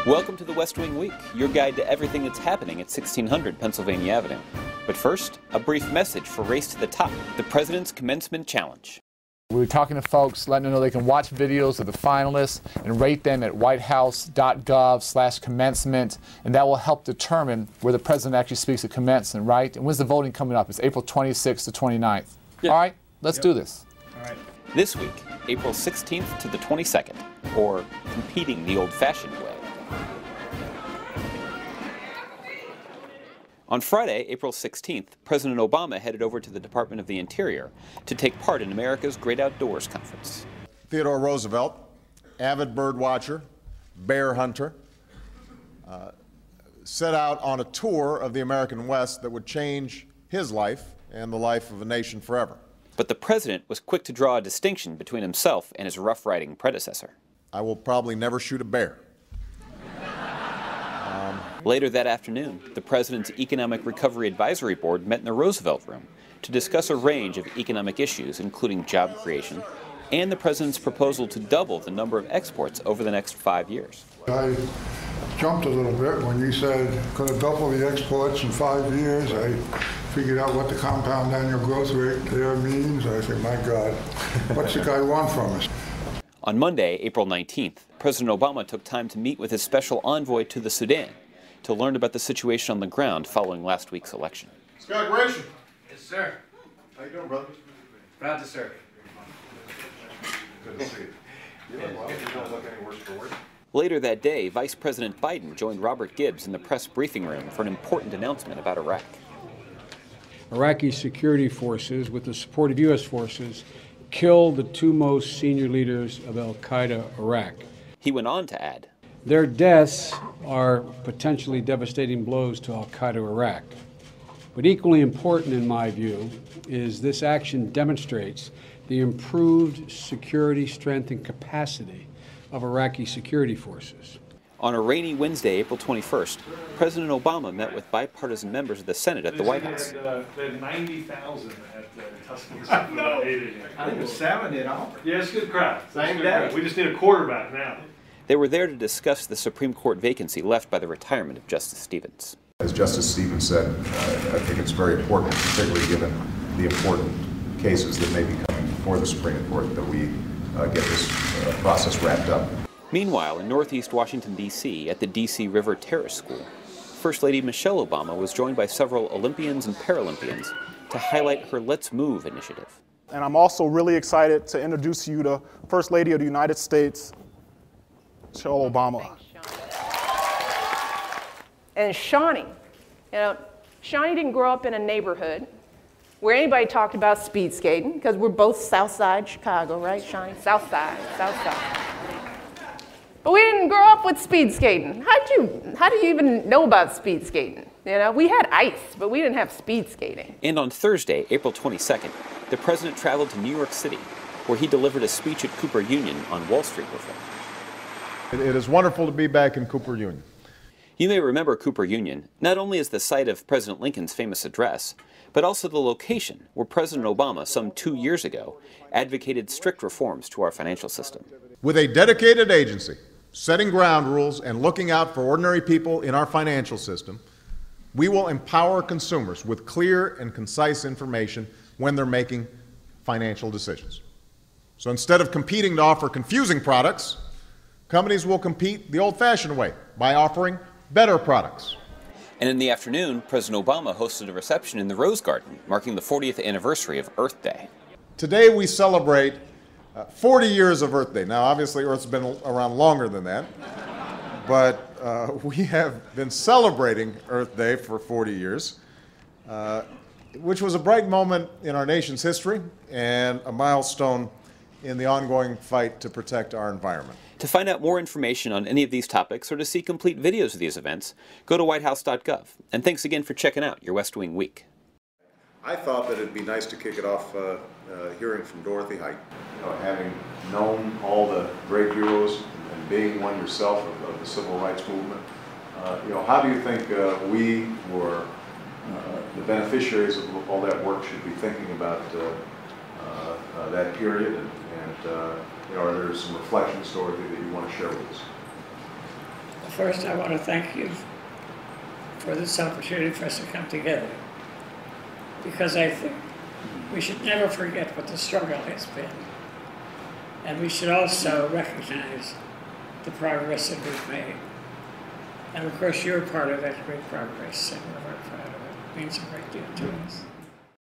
Welcome to the West Wing Week, your guide to everything that's happening at 1600 Pennsylvania Avenue. But first, a brief message for Race to the Top, the President's Commencement Challenge. We were talking to folks, letting them know they can watch videos of the finalists and rate them at whitehouse.gov/commencement, and that will help determine where the President actually speaks at commencement, right? And when's the voting coming up? It's April 26th to 29th. Yep. All right, let's do this. All right. This week, April 16th to the 22nd, or Competing the Old-Fashioned Way. On Friday, April 16th, President Obama headed over to the Department of the Interior to take part in America's Great Outdoors Conference. Theodore Roosevelt, avid bird watcher, bear hunter, set out on a tour of the American West that would change his life and the life of a nation forever. But the president was quick to draw a distinction between himself and his rough-riding predecessor. I will probably never shoot a bear. Later that afternoon, the President's Economic Recovery Advisory Board met in the Roosevelt Room to discuss a range of economic issues, including job creation, and the President's proposal to double the number of exports over the next 5 years. I jumped a little bit when you said going to double the exports in 5 years. I figured out what the compound annual growth rate there means. I said, my God, what's the guy want from us? On Monday, April 19th, President Obama took time to meet with his special envoy to the Sudan to learn about the situation on the ground following last week's election. Scott Gratian. Yes, sir. How you doing, brother? Proud to serve. Good to see you. You don't look any worse for wear. Later that day, Vice President Biden joined Robert Gibbs in the press briefing room for an important announcement about Iraq. Iraqi security forces, with the support of U.S. forces, killed the two most senior leaders of al-Qaeda Iraq. He went on to add, their deaths are potentially devastating blows to al-Qaeda Iraq. But equally important, in my view, is this action demonstrates the improved security strength and capacity of Iraqi security forces. On a rainy Wednesday, April 21st, President Obama met with bipartisan members of the Senate at the White House. They had 90,000 at Tuscaloosa. I think it was 70 at all. Yeah, it's a good crowd. Same day. We just need a quarterback now. They were there to discuss the Supreme Court vacancy left by the retirement of Justice Stevens. As Justice Stevens said, I think it's very important, particularly given the important cases that may be coming before the Supreme Court, that we get this process wrapped up. Meanwhile, in Northeast Washington, D.C., at the D.C. River Terrace School, First Lady Michelle Obama was joined by several Olympians and Paralympians to highlight her Let's Move initiative. And I'm also really excited to introduce you to First Lady of the United States, Michelle Obama. And Shawnee, Shawnee didn't grow up in a neighborhood where anybody talked about speed skating, because we're both South Side Chicago, right, Shawnee? South Side, South Side. But we didn't grow up with speed skating. How do you even know about speed skating? We had ice, but we didn't have speed skating. And on Thursday, April 22nd, the president traveled to New York City, where he delivered a speech at Cooper Union on Wall Street reform. It is wonderful to be back in Cooper Union. You may remember Cooper Union not only as the site of President Lincoln's famous address, but also the location where President Obama, some 2 years ago, advocated strict reforms to our financial system. With a dedicated agency, setting ground rules and looking out for ordinary people in our financial system, we will empower consumers with clear and concise information when they're making financial decisions. So instead of competing to offer confusing products, companies will compete the old-fashioned way by offering better products. And in the afternoon, President Obama hosted a reception in the Rose Garden, marking the 40th anniversary of Earth Day. Today we celebrate 40 years of Earth Day. Now, obviously, Earth's been around longer than that, but we have been celebrating Earth Day for 40 years, which was a bright moment in our nation's history and a milestone in the ongoing fight to protect our environment. To find out more information on any of these topics or to see complete videos of these events, go to whitehouse.gov. And thanks again for checking out your West Wing Week. I thought that it'd be nice to kick it off hearing from Dorothy Height. Having known all the great heroes and being one yourself of the civil rights movement, how do you think we were the beneficiaries of all that work should be thinking about that period, and are there some reflections, Dorothy, that you want to share with us? first I want to thank you for this opportunity for us to come together, because I think we should never forget what the struggle has been. And we should also recognize the progress that we've made. And of course, you're part of that great progress, and we're very proud of it. It means a great deal to us.